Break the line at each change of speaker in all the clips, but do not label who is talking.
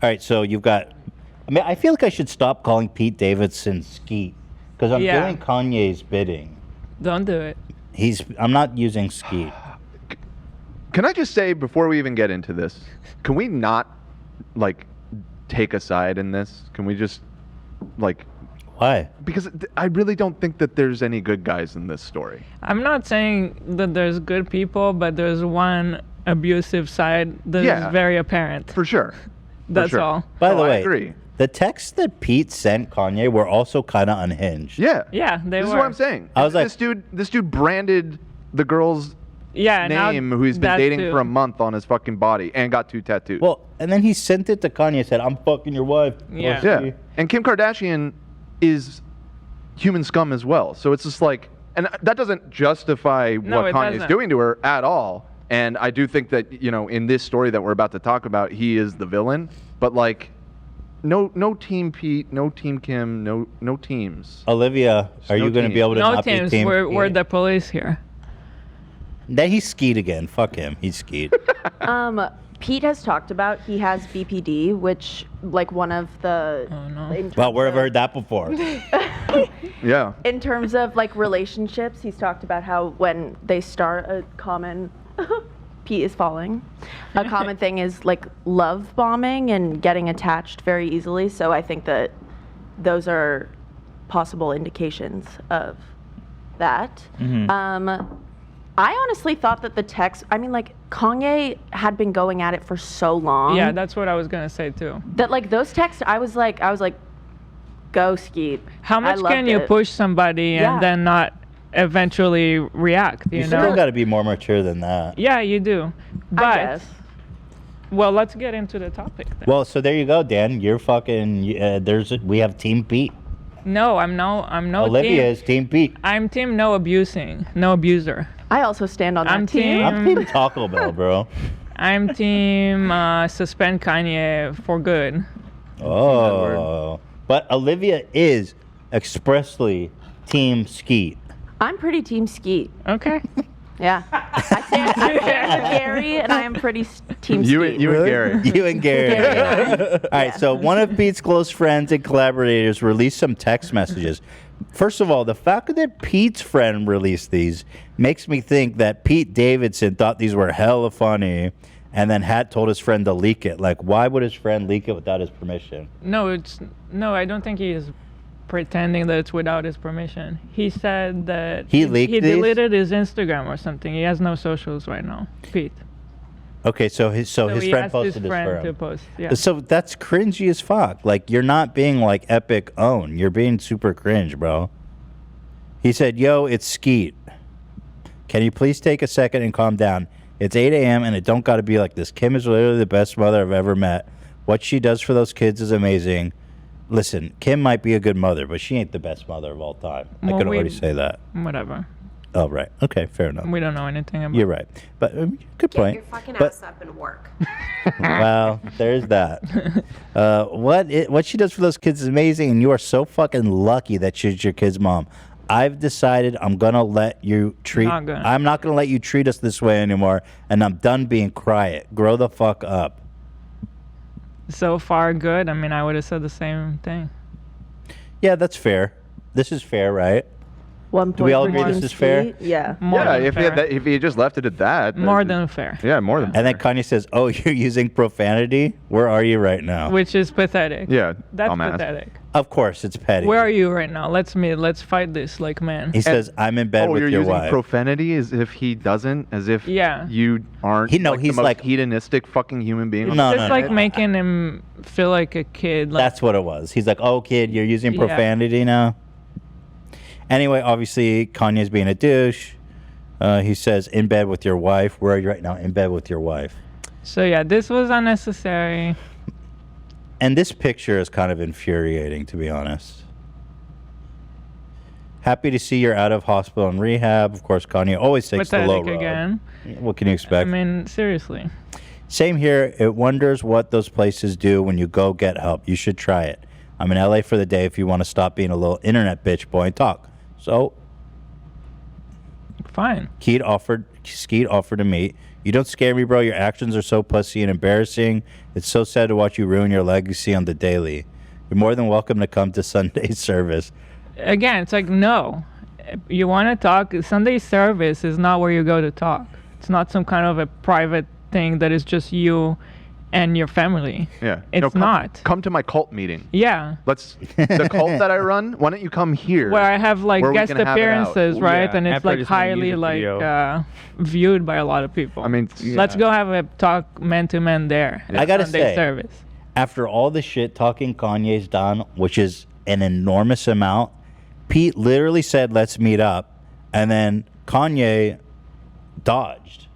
All right, so you've got. I mean, I feel like I should stop calling Pete Davidson Skeet because I'm doing Kanye's bidding.
Don't do it.
I'm not using Skeet.
Can I just say before we even get into this, can we not like take a side in this? Can we just like?
Why?
Because I really don't think that there's any good guys in this story.
I'm not saying that there's good people, but there's one abusive side that is very apparent.
For sure.
That's all.
By the way,
I agree.
The texts that Pete sent Kanye were also kind of unhinged.
Yeah.
Yeah, they
This
were.
is what I'm saying.
I was like,
this dude branded the girl's name who he's been dating for a month on his fucking body and got 2 tattoos.
Well, and then he sent it to Kanye and said, I'm fucking your wife.
Yeah.
Yeah. And Kim Kardashian is human scum as well. So it's just like, and that doesn't justify what Kanye's doing to her at all. And I do think that, you know, in this story that we're about to talk about, he is the villain. But like, no team Pete, no team Kim, no teams.
Olivia, are you going to be able to not
teams.
be team
We're
Pete?
the police here.
Then he's Skeet again. Fuck him. He's Skeet.
Pete has talked about he has BPD, which like one of the.
Oh no.
Well, where have I heard that before?
Yeah.
In terms of like relationships, he's talked about how when they start a common. Pete is falling. A common thing is like love bombing and getting attached very easily. So I think that those are possible indications of that. I honestly thought that the text, I mean, like Kanye had been going at it for so long.
Yeah, that's what I was gonna say too.
That like those texts, I was like, go Skeet.
How much can you push somebody and then not eventually react? You know,
still got to be more mature than that.
Yeah, you do. But
I guess.
Well, let's get into the topic then.
Well, so there you go, Dan. You're fucking. We have Team Pete.
No, I'm no.
Olivia is Team Pete.
I'm team no abusing, no abuser.
I also stand on that team.
I'm Team Taco Bell, bro.
I'm team suspend Kanye for good.
Oh, but Olivia is expressly Team Skeet.
I'm pretty team Skeet.
Okay.
Yeah. I stand with Gary, and I am pretty team Skeet.
You and Gary.
You and Gary. All right, so one of Pete's close friends and collaborators released some text messages. First of all, the fact that Pete's friend released these makes me think that Pete Davidson thought these were hella funny and then had told his friend to leak it. Like, why would his friend leak it without his permission?
No, I don't think he is pretending that it's without his permission. He said that
he leaked these?
Deleted his Instagram or something. He has no socials right now, Pete.
Okay, so his friend posted this for him.
To post, yeah.
So that's cringy as fuck. Like, you're not being like epic own. You're being super cringe, bro. He said, yo, it's Skeet. Can you please take a second and calm down? It's 8 a.m. and it don't got to be like this. Kim is literally the best mother I've ever met. What she does for those kids is amazing. Listen, Kim might be a good mother, but she ain't the best mother of all time. I could already say that.
Whatever.
Oh, right. Okay, fair enough.
We don't know anything about.
You're right. But good point.
Get your fucking ass up and work.
Well, there's that. What she does for those kids is amazing, and you are so fucking lucky that she's your kid's mom. I've decided I'm not gonna let you treat us this way anymore, and I'm done being quiet. Grow the fuck up.
So far, good. I mean, I would have said the same thing.
Yeah, that's fair. This is fair, right?
1
Do we all agree this is fair?
Yeah.
If he had just left it at that.
More than fair.
Yeah, more than
fair. And then Kanye says, oh, you're using profanity? Where are you right now?
Which is pathetic.
Yeah,
that's pathetic.
Of course, it's petty.
Where are you right now? Let's fight this like man.
He says, I'm in bed with
you're
your
using
wife.
profanity as if he doesn't, as if
Yeah.
you aren't
he's
the most
like
hedonistic fucking human being.
Just like making him feel like a kid. Like,
that's what it was. He's like, oh, kid, you're using profanity now? Anyway, obviously, Kanye's being a douche. He says, in bed with your wife. Where are you right now? In bed with your wife.
So, yeah, this was unnecessary.
And this picture is kind of infuriating, to be honest. Happy to see you're out of hospital and rehab. Of course, Kanye always takes the low road.
Again.
What can you expect?
I mean, seriously.
Same here. It wonders what those places do when you go get help. You should try it. I'm in LA for the day if you want to stop being a little internet bitch boy and talk. So,
fine.
Skeet offered to meet. You don't scare me, bro. Your actions are so pussy and embarrassing. It's so sad to watch you ruin your legacy on the daily. You're more than welcome to come to Sunday service.
Again, it's like, no. You want to talk, Sunday service is not where you go to talk. It's not some kind of a private thing that is just you and your family.
Yeah.
It's not.
Come to my cult meeting.
Yeah.
The cult that I run, why don't you come here?
Where I have like guest appearances, right?
Yeah,
and it's like highly like viewed by a lot of people.
I mean,
let's go have a talk man to man there.
I gotta
Sunday
say,
service.
After all the shit talking Kanye's done, which is an enormous amount, Pete literally said, let's meet up. And then Kanye dodged.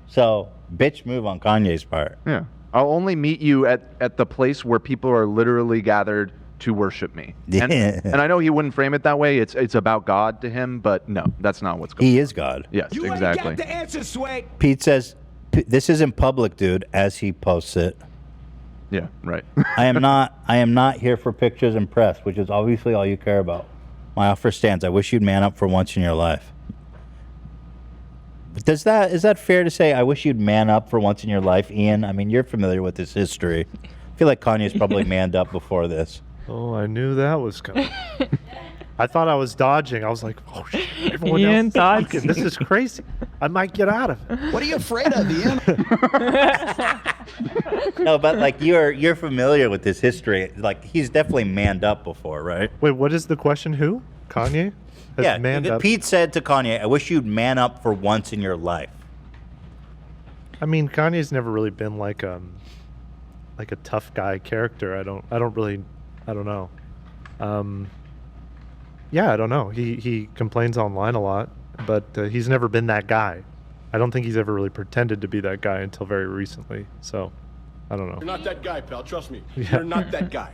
So, bitch move on Kanye's part.
Yeah. I'll only meet you at the place where people are literally gathered to worship me.
Yeah.
And I know he wouldn't frame it that way. It's about God to him, but no, that's not what's going on.
He is God.
Yes,
You
exactly.
ain't got the answer, Sway.
Pete says, this isn't public, dude, as he posts it.
Yeah, right.
I am not here for pictures and press, which is obviously all you care about. My offer stands. I wish you'd man up for once in your life. But is that fair to say? I wish you'd man up for once in your life, Ian. I mean, you're familiar with this history. I feel like Kanye's probably manned up before this.
Oh, I knew that was coming. I thought I was dodging. I was like, oh shit, everyone
Ian
else
thoughts.
is this is crazy. I might get out of it.
What are you afraid of, Ian?
No, but like you're familiar with this history. Like he's definitely manned up before, right?
Wait, what is the question? Who? Kanye? Has manned up?
Pete said to Kanye, "I wish you'd man up for once in your life."
I mean, Kanye's never really been like a tough guy character. I don't know. Yeah, I don't know. He complains online a lot, but he's never been that guy. I don't think he's ever really pretended to be that guy until very recently. So, I don't know.
You're not that guy, pal. Trust me.
Yeah.
You're not that guy.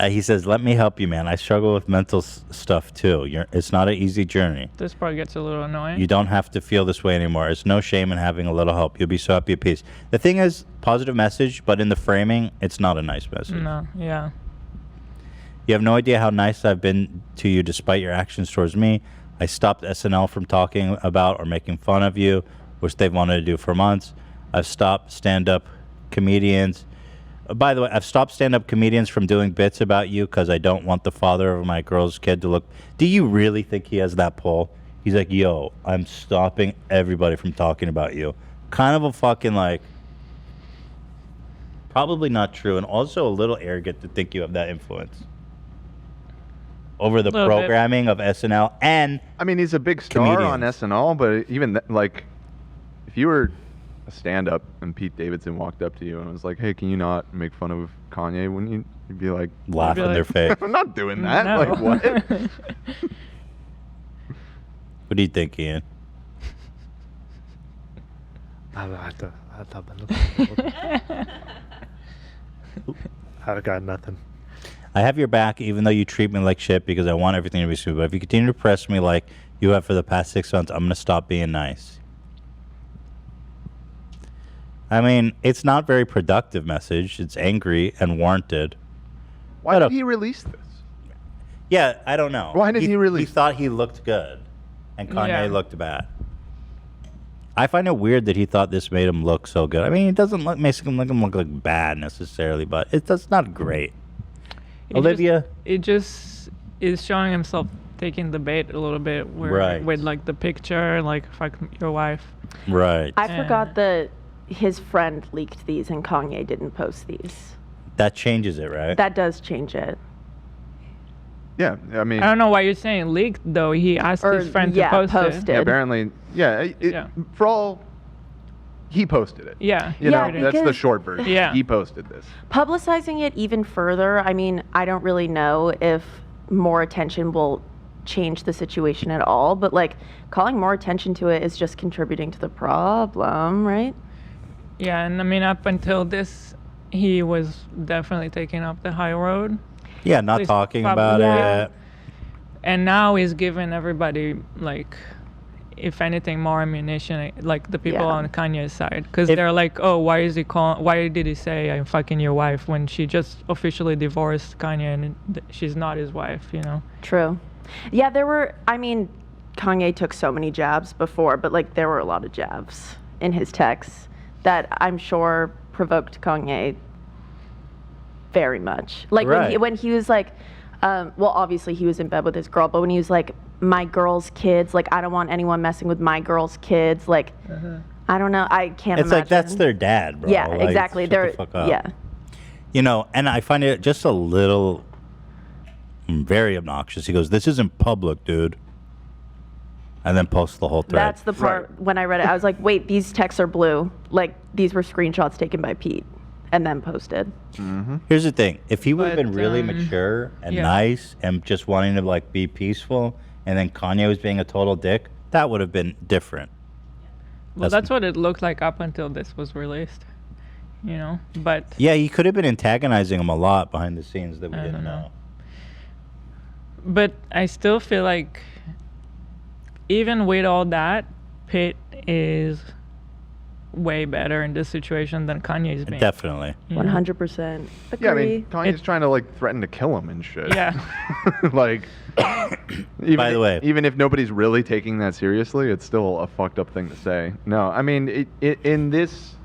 He says, "Let me help you, man. I struggle with mental stuff too. It's not an easy journey.
This part gets a little annoying.
You don't have to feel this way anymore. It's no shame in having a little help. You'll be so happy at peace." The thing is, positive message, but in the framing, it's not a nice message.
No, yeah.
You have no idea how nice I've been to you despite your actions towards me. I stopped SNL from talking about or making fun of you, which they've wanted to do for months. I've stopped stand-up comedians. By the way, I've stopped stand-up comedians from doing bits about you because I don't want the father of my girl's kid to look. Do you really think he has that pull? He's like, yo, I'm stopping everybody from talking about you. Kind of a fucking like, probably not true, and also a little arrogant to think you have that influence over the programming of SNL. And
I mean, he's a big star on SNL, but even like, if you were a stand-up and Pete Davidson walked up to you and was like, "Hey, can you not make fun of Kanye?" Wouldn't you'd be like,
laugh in their face?
I'm not doing that.
No.
Like what?
What do you think, Ian?
I got nothing.
I have your back even though you treat me like shit because I want everything to be smooth. But if you continue to press me like you have for the past 6 months, I'm going to stop being nice. I mean, it's not very productive message. It's angry and warranted.
Why did he release this?
Yeah, I don't know.
Why did he release?
He thought he looked good, and Kanye looked bad. I find it weird that he thought this made him look so good. I mean, it doesn't make him look like bad necessarily, but that's not great. Olivia?
It just is showing himself taking the bait a little bit with like the picture, like fuck your wife.
Right.
I forgot that his friend leaked these and Kanye didn't post these.
That changes it, right?
That does change it.
Yeah, I mean,
I don't know why you're saying leaked though. He asked his friend to post it.
Yeah, apparently, for all, he posted it.
Yeah.
You know, that's the short version.
Yeah.
He posted this.
Publicizing it even further, I mean, I don't really know if more attention will change the situation at all, but like calling more attention to it is just contributing to the problem, right?
Yeah, and I mean, up until this, he was definitely taking up the high road.
Yeah, not talking about it.
And now he's giving everybody, like, if anything, more ammunition, like the people on Kanye's side. Because they're like, oh, why did he say I'm fucking your wife when she just officially divorced Kanye and she's not his wife, you know?
True. Yeah, I mean, Kanye took so many jabs before, but like there were a lot of jabs in his texts that I'm sure provoked Kanye very much. Like when he was like, well, obviously he was in bed with his girl, but when he was like, my girl's kids, like I don't want anyone messing with my girl's kids, like I don't know, I can't.
It's
imagine.
like that's their dad, bro.
Yeah,
like,
exactly.
Shut
They're
the fuck up.
yeah.
You know, and I find it just a little very obnoxious. He goes, "This isn't public, dude," and then posts the whole thread.
That's the part when I read it, I was like, wait, these texts are blue. Like these were screenshots taken by Pete and then posted.
Here's the thing: if he would have
But,
been really mature and nice and just wanting to like be peaceful, and then Kanye was being a total dick, that would have been different.
Well, that's what it looked like up until this was released, you know. But
yeah, he could have been antagonizing him a lot behind the scenes that we didn't know.
But I still feel like, even with all that, Pitt is way better in this situation than Kanye's been.
Definitely.
100%. Agree.
Yeah, I mean, Kanye's trying to like threaten to kill him and shit.
Yeah.
Like, even
By the way,
even if nobody's really taking that seriously, it's still a fucked up thing to say. No, I mean, in this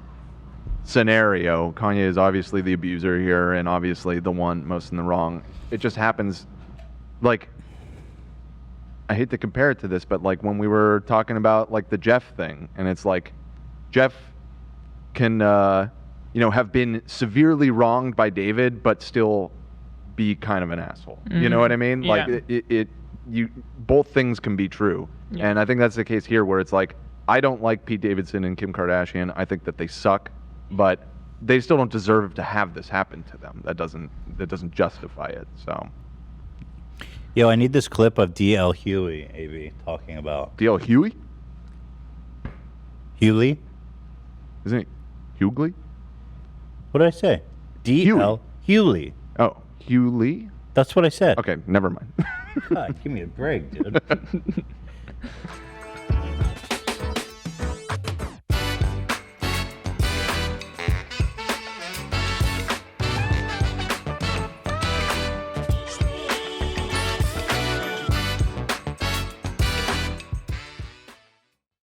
scenario, Kanye is obviously the abuser here and obviously the one most in the wrong. It just happens, like, I hate to compare it to this, but like when we were talking about like the Jeff thing, and it's like, Jeff can, have been severely wronged by David, but still be kind of an asshole. You know what I mean?
Yeah.
Like both things can be true.
Yeah.
And I think that's the case here where it's like, I don't like Pete Davidson and Kim Kardashian. I think that they suck, but they still don't deserve to have this happen to them. That doesn't justify it. So.
Yo, I need this clip of D.L. Hughley, A.B., talking about.
D.L. Huey?
Hughley?
Isn't it Hughley?
What did I say? D.L. Hughley.
Oh, Hughley?
That's what I said.
Okay, never mind.
God, give me a break, dude.